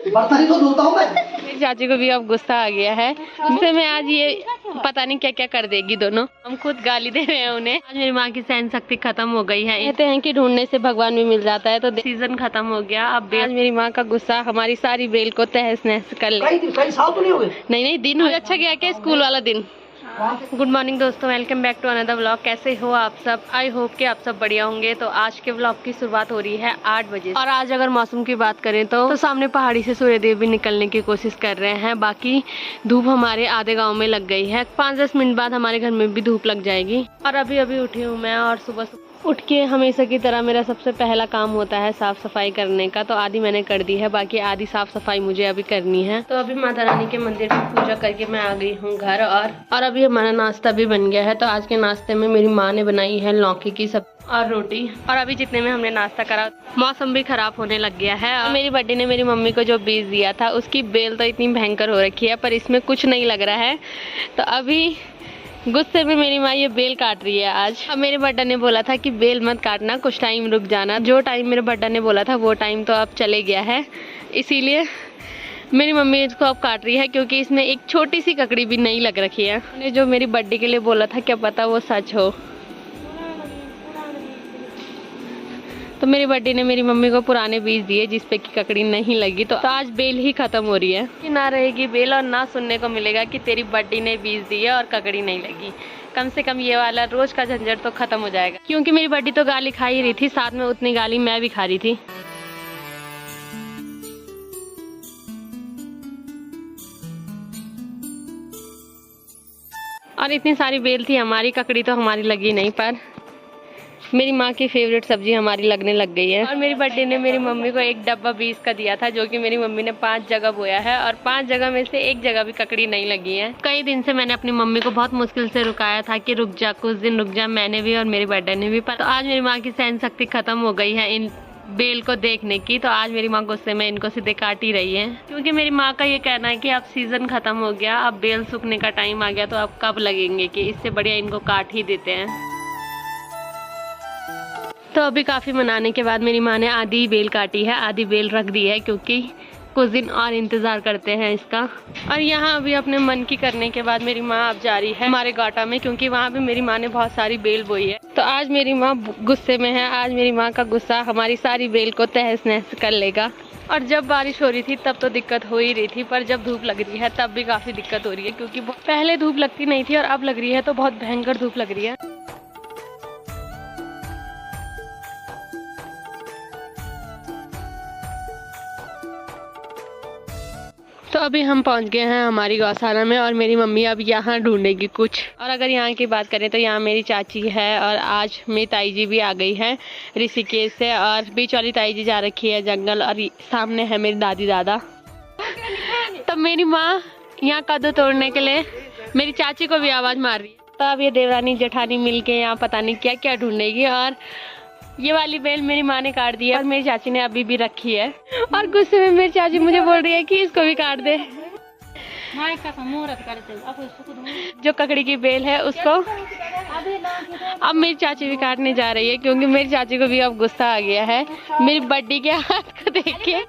बर्तन ही तो धोता हूँ मैं। मेरी चाची को भी अब गुस्सा आ गया है, जिससे मैं आज ये पता नहीं क्या क्या कर देगी दोनों। हम खुद गाली दे रहे हैं उन्हें। आज मेरी माँ की सहन शक्ति खत्म हो गई है। कहते हैं कि ढूंढने से भगवान भी मिल जाता है, तो सीजन खत्म हो गया। अब आज मेरी माँ का गुस्सा हमारी सारी बेल को तहस नहस कर ले। कई साल तो नहीं हुए। नहीं, दिन हुए। अच्छा गया क्या स्कूल वाला दिन? गुड मॉर्निंग दोस्तों, welcome back to another vlog. कैसे हो आप सब? आई होप कि आप सब बढ़िया होंगे। तो आज के व्लॉग की शुरुआत हो रही है 8 बजे और आज अगर मौसम की बात करें तो सामने पहाड़ी से सूर्यदेव भी निकलने की कोशिश कर रहे हैं। बाकी धूप हमारे आधे गांव में लग गई है। 5-10 मिनट बाद हमारे घर में भी धूप लग जाएगी। और अभी उठी हूँ मैं, और सुबह उठ के हमेशा की तरह मेरा सबसे पहला काम होता है साफ सफाई करने का। तो आधी मैंने कर दी है, बाकी आधी साफ सफाई मुझे अभी करनी है। तो अभी माता रानी के मंदिर में पूजा करके मैं आ गई हूँ घर, और अभी हमारा नाश्ता भी बन गया है। तो आज के नाश्ते में मेरी माँ ने बनाई है लौकी की सब्जी और रोटी। और अभी जितने में हमने नाश्ता करा, मौसम भी खराब होने लग गया है। और मेरी बड्डी ने मेरी मम्मी को जो बीज दिया था, उसकी बेल तो इतनी भयंकर हो रखी है, पर इसमें कुछ नहीं लग रहा है। तो अभी गुस्से में मेरी माँ ये बेल काट रही है आज। अब मेरे बड्डा ने बोला था कि बेल मत काटना, कुछ टाइम रुक जाना। जो टाइम मेरे बड्डा ने बोला था वो टाइम तो अब चले गया है, इसीलिए मेरी मम्मी इसको अब काट रही है, क्योंकि इसमें एक छोटी सी ककड़ी भी नहीं लग रखी है। उन्होंने जो मेरी बर्थडे के लिए बोला था, क्या पता वो सच हो। तो मेरी बड्डी ने मेरी मम्मी को पुराने बीज दिए जिसपे की ककड़ी नहीं लगी। तो आज बेल ही खत्म हो रही है कि ना रहेगी बेल, और ना सुनने को मिलेगा कि तेरी बड्डी ने बीज दिए और ककड़ी नहीं लगी। कम से कम ये वाला रोज का झंझट तो खत्म हो जाएगा, क्योंकि मेरी बड्डी तो गाली खा ही रही थी, साथ में उतनी गाली मैं भी खा रही थी। और इतनी सारी बेल थी हमारी, ककड़ी तो हमारी लगी नहीं, पर मेरी माँ की फेवरेट सब्जी हमारी लगने लग गई है। और मेरी बर्थडे ने मेरी मम्मी को एक डब्बा बीज का दिया था, जो कि मेरी मम्मी ने 5 जगह बोया है, और 5 जगह में से एक जगह भी ककड़ी नहीं लगी है। कई दिन से मैंने अपनी मम्मी को बहुत मुश्किल से रुकाया था कि रुक जा, कुछ दिन रुक जा, मैंने भी और मेरी बर्थडे ने भी। पर तो आज मेरी माँ की सहन शक्ति खत्म हो गई है इन बेल को देखने की। तो आज मेरी माँ गुस्से में इनको सीधे काट ही रही है, क्योंकि मेरी माँ का ये कहना है कि अब सीजन खत्म हो गया, अब बेल सूखने का टाइम आ गया, तो अब कब लगेंगे कि इससे बढ़िया इनको काट ही देते हैं। तो अभी काफ़ी मनाने के बाद मेरी माँ ने आधी बेल काटी है, आधी बेल रख दी है, क्योंकि कुछ दिन और इंतज़ार करते हैं इसका। और यहाँ अभी अपने मन की करने के बाद मेरी माँ अब जा रही है हमारे गाटा में, क्योंकि वहाँ भी मेरी माँ ने बहुत सारी बेल बोई है। तो आज मेरी माँ गुस्से में है। आज मेरी माँ का गुस्सा हमारी सारी बेल को तहस नहस कर लेगा। और जब बारिश हो रही थी तब तो दिक्कत हो ही रही थी, पर जब धूप लग रही है तब भी काफ़ी दिक्कत हो रही है, क्योंकि पहले धूप लगती नहीं थी और अब लग रही है, तो बहुत भयंकर धूप लग रही है। तो अभी हम पहुंच गए हैं हमारी गौशाला में, और मेरी मम्मी अब यहाँ ढूंढेगी कुछ। और अगर यहाँ की बात करें तो यहाँ मेरी चाची है, और आज मेरी ताई जी भी आ गई है ऋषिकेश से, और बीच वाली ताई जी जा रखी है जंगल, और सामने है मेरी दादी दादा। तो मेरी माँ यहाँ कद्दू तोड़ने के लिए मेरी चाची को भी आवाज़ मार रही है। तो अब ये देवरानी जेठानी मिल के यहाँ पता नहीं क्या क्या ढूंढेगी। और ये वाली बेल मेरी माँ ने काट दी है, और मेरी चाची ने अभी भी रखी है, और गुस्से में मेरी चाची मुझे बोल रही है कि इसको भी काट दे। जो ककड़ी की बेल है उसको अब मेरी चाची भी काटने जा रही है, क्योंकि मेरी चाची को भी अब गुस्सा आ गया है मेरी बड्डी के हाथ को देख के।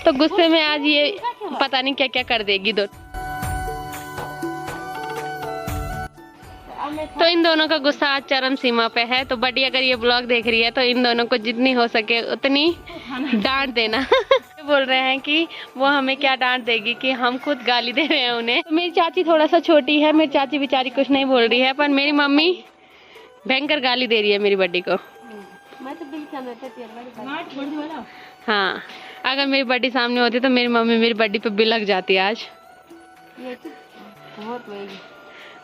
तो गुस्से में आज ये पता नहीं क्या क्या कर देगी दोनों। तो इन दोनों का गुस्सा आज चरम सीमा पे है। तो बड्डी अगर ये ब्लॉग देख रही है तो इन दोनों को जितनी हो सके उतनी डांट देना। बोल रहे हैं कि वो हमें क्या डांट देगी कि हम खुद गाली दे रहे हैं उन्हें। तो मेरी चाची थोड़ा सा छोटी है, मेरी चाची बेचारी कुछ नहीं बोल रही है, पर मेरी मम्मी भयंकर गाली दे रही है मेरी बड्डी को। हाँ, अगर मेरी बड्डी सामने होती तो मेरी मम्मी मेरी बड्डी पे बिलक जाती आज।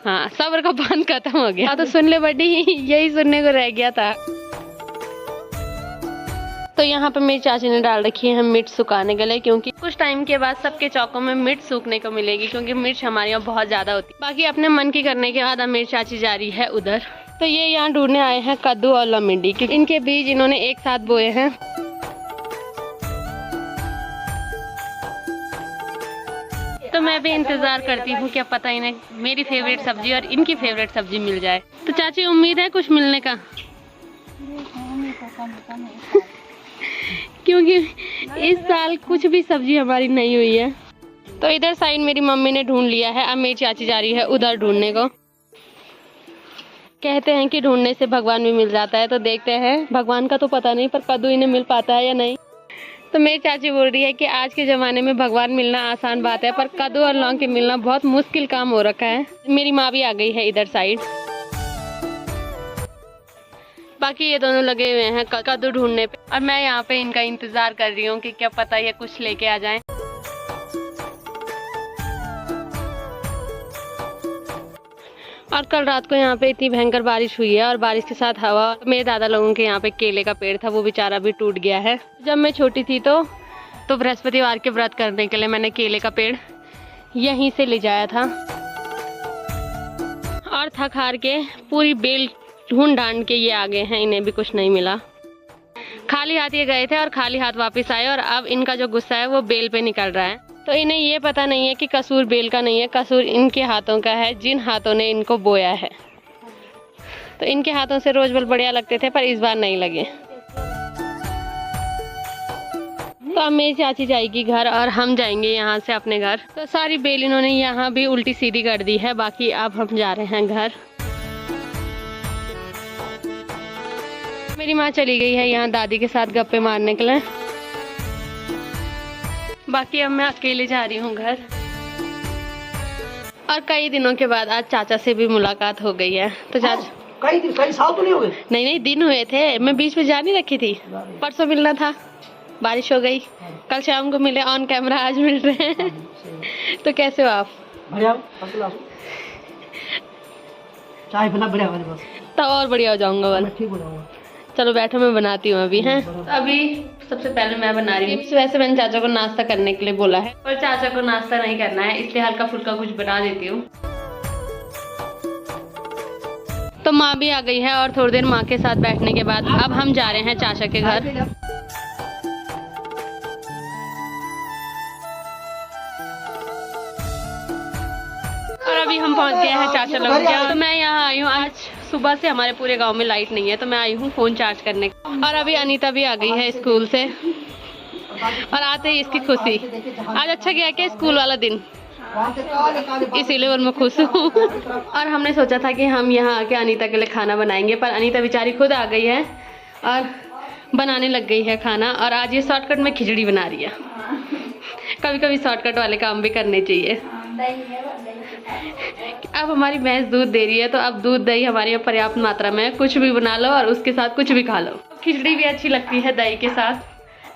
हाँ, सब्र का बांध खत्म हो गया। तो सुन ले बड्डी, यही सुनने को रह गया था। तो यहाँ पे मेरी चाची ने डाल रखी है मिर्च सुखाने के लिए, क्योंकि कुछ टाइम के बाद सबके चौकों में मिर्च सूखने को मिलेगी, क्योंकि मिर्च हमारे यहाँ बहुत ज्यादा होती है। बाकी अपने मन की करने के बाद अब मेरी चाची जा रही है उधर। तो ये यहाँ ढूंढने आए हैं कद्दू और लमिंडी, क्योंकि इनके बीज इन्होंने एक साथ बोए हैं। तो मैं भी इंतजार करती हूँ, क्या पता इन्हें मेरी फेवरेट सब्जी और इनकी फेवरेट सब्जी मिल जाए। तो चाची उम्मीद है कुछ मिलने का? क्योंकि इस साल कुछ भी सब्जी हमारी नहीं हुई है। तो इधर साइड मेरी मम्मी ने ढूंढ लिया है, अब मेरी चाची जा रही है उधर ढूंढने को। कहते हैं कि ढूंढने से भगवान भी मिल जाता है, तो देखते हैं, भगवान का तो पता नहीं पर कद्दू इन्हें मिल पाता है या नहीं। तो मेरी चाची बोल रही है कि आज के ज़माने में भगवान मिलना आसान बात है, पर कद्दू और लौंग के मिलना बहुत मुश्किल काम हो रखा है। मेरी माँ भी आ गई है इधर साइड, बाकी ये दोनों लगे हुए हैं कद्दू ढूंढने पे, और मैं यहाँ पे इनका इंतजार कर रही हूँ कि क्या पता ये कुछ लेके आ जाएं। और कल रात को यहाँ पे इतनी भयंकर बारिश हुई है और बारिश के साथ हवा। मेरे दादा लोगों के यहाँ पे केले का पेड़ था, वो बेचारा भी टूट गया है। जब मैं छोटी थी तो बृहस्पतिवार के व्रत करने के लिए मैंने केले का पेड़ यहीं से ले जाया था, और थक हार के पूरी बेल ढूंढ ढांड के ये आ गए हैं, इन्हें भी कुछ नहीं मिला। खाली हाथ ये गए थे और खाली हाथ वापस आए, और अब इनका जो गुस्सा है वो बेल पे निकल रहा है। तो इन्हें ये पता नहीं है कि कसूर बेल का नहीं है, कसूर इनके हाथों का है, जिन हाथों ने इनको बोया है। तो इनके हाथों से रोज बल बढ़िया लगते थे, पर इस बार नहीं लगे। तो अब मेरी चाची जाएगी घर और हम जाएंगे यहाँ से अपने घर। तो सारी बेल इन्होंने यहाँ भी उल्टी सीधी कर दी है, बाकी अब हम जा रहे हैं घर। मेरी माँ चली गई है यहाँ दादी के साथ गप्पे मारने के लिए, बाकी अब मैं अकेले जा रही हूँ घर। और कई दिनों के बाद आज चाचा से भी मुलाकात हो गई है। तो चाचा कई साल तो नहीं हुए? नहीं, दिन हुए थे। मैं बीच में जा नहीं रखी थी, परसों मिलना था, बारिश हो गई। कल शाम को मिले ऑन कैमरा, आज मिल रहे हैं। तो कैसे हो आप? बढ़िया, चाय पिला बढ़िया बस। तो और बढ़िया हो जाऊंगा वाला। ठीक हो जाऊंगा। चलो बैठो, मैं बनाती हूँ अभी। हैं तो अभी सबसे पहले मैं बना रही हूँ। वैसे मैंने चाचा को नाश्ता करने के लिए बोला है, पर चाचा को नाश्ता नहीं करना है, इसलिए हल्का फुल्का कुछ बना देती हूँ। तो माँ भी आ गई है, और थोड़ी देर माँ के साथ बैठने के बाद अब हम जा रहे हैं चाचा के घर। और अभी हम पहुँच गए हैं चाचा लोगों के। तो मैं यहाँ आई हूँ, आज सुबह से हमारे पूरे गांव में लाइट नहीं है, तो मैं आई हूँ फोन चार्ज करने। और अभी अनीता भी आ गई है स्कूल से, और आते ही इसकी खुशी। आज अच्छा गया क्या स्कूल वाला दिन, इसीलिए मैं खुश हूँ। और हमने सोचा था कि हम यहाँ आके अनीता के लिए खाना बनाएंगे, पर अनीता बेचारी खुद आ गई है और बनाने लग गई है खाना। और आज ये शॉर्टकट में खिचड़ी बना रही है। कभी कभी शॉर्टकट वाले काम भी करने चाहिए। अब हमारी भैंस दूध दे रही है, तो अब दूध दही हमारी पर्याप्त मात्रा में है, कुछ भी बना लो और उसके साथ कुछ भी खा लो। खिचड़ी भी अच्छी लगती है दही के साथ,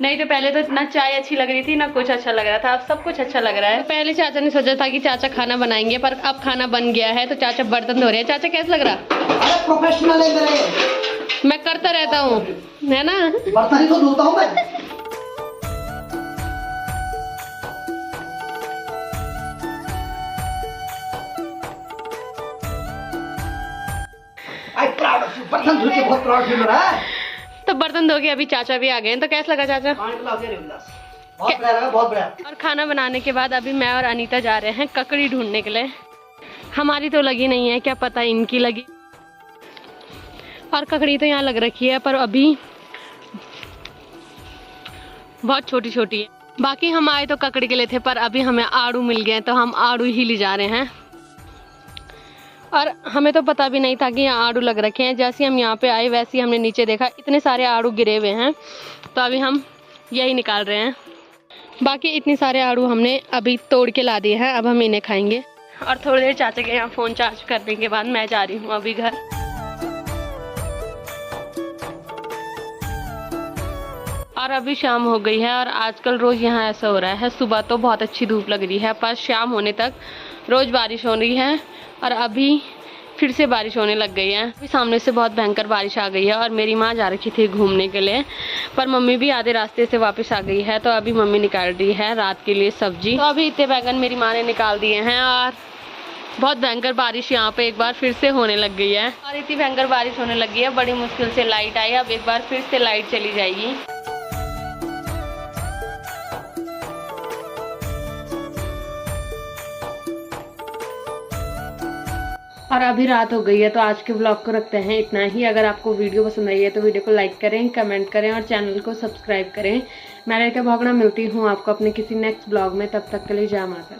नहीं तो पहले तो ना चाय अच्छी लग रही थी ना कुछ अच्छा लग रहा था, अब सब कुछ अच्छा लग रहा है। पहले चाचा ने सोचा था कि चाचा खाना बनाएंगे, पर अब खाना बन गया है, तो चाचा बर्तन धो रहे हैं। चाचा कैसा लग रहा? अरे प्रोफेशनल है मेरे, मैं करता रहता हूँ, है ना? बर्तन ही तो धोता हूँ मैं। बर्तन धो के बहुत प्राउड फील हो रहा है। तो बर्तन धो के अभी चाचा भी आ गए हैं। तो कैसा लगा चाचा? बहुत बढ़िया लगा, बहुत बढ़िया। और खाना बनाने के बाद अभी मैं और अनीता जा रहे हैं ककड़ी ढूंढने के लिए। हमारी तो लगी नहीं है, क्या पता इनकी लगी। और ककड़ी तो यहाँ लग रखी है, पर अभी बहुत छोटी छोटी है। बाकी हम आए तो ककड़ी के लिए थे, पर अभी हमें आड़ू मिल गए, तो हम आड़ू ही ले जा रहे हैं। और हमें तो पता भी नहीं था कि यहाँ आड़ू लग रखे हैं। जैसे हम यहाँ पे आए वैसे ही हमने नीचे देखा, इतने सारे आड़ू गिरे हुए हैं, तो अभी हम यही निकाल रहे हैं। बाकी इतने सारे आड़ू हमने अभी तोड़ के ला दिए हैं, अब हम इन्हें खाएंगे। और थोड़ी देर चाचा के यहाँ फ़ोन चार्ज करने के बाद मैं जा रही हूँ अभी घर। और अभी शाम हो गई है, और आजकल रोज़ यहाँ ऐसा हो रहा है, सुबह तो बहुत अच्छी धूप लग रही है, पर शाम होने तक रोज़ बारिश हो रही है। और अभी फिर से बारिश होने लग गई है। अभी सामने से बहुत भयंकर बारिश आ गई है, और मेरी माँ जा रखी थी घूमने के लिए, पर मम्मी भी आधे रास्ते से वापस आ गई है। तो अभी मम्मी निकाल रही है रात के लिए सब्जी। तो अभी इतने बैगन मेरी माँ ने निकाल दिए हैं, और बहुत भयंकर बारिश यहाँ पे एक बार फिर से होने लग गई है। और इतनी भयंकर बारिश होने लगी है, बड़ी मुश्किल से लाइट आई। अब एक बार फिर से लाइट चली जाएगी। और अभी रात हो गई है, तो आज के ब्लॉग को रखते हैं इतना ही। अगर आपको वीडियो पसंद आई है तो वीडियो को लाइक करें, कमेंट करें और चैनल को सब्सक्राइब करें। मैं रेखा भागना मिलती हूँ आपको अपने किसी नेक्स्ट ब्लॉग में। तब तक के लिए जय माता।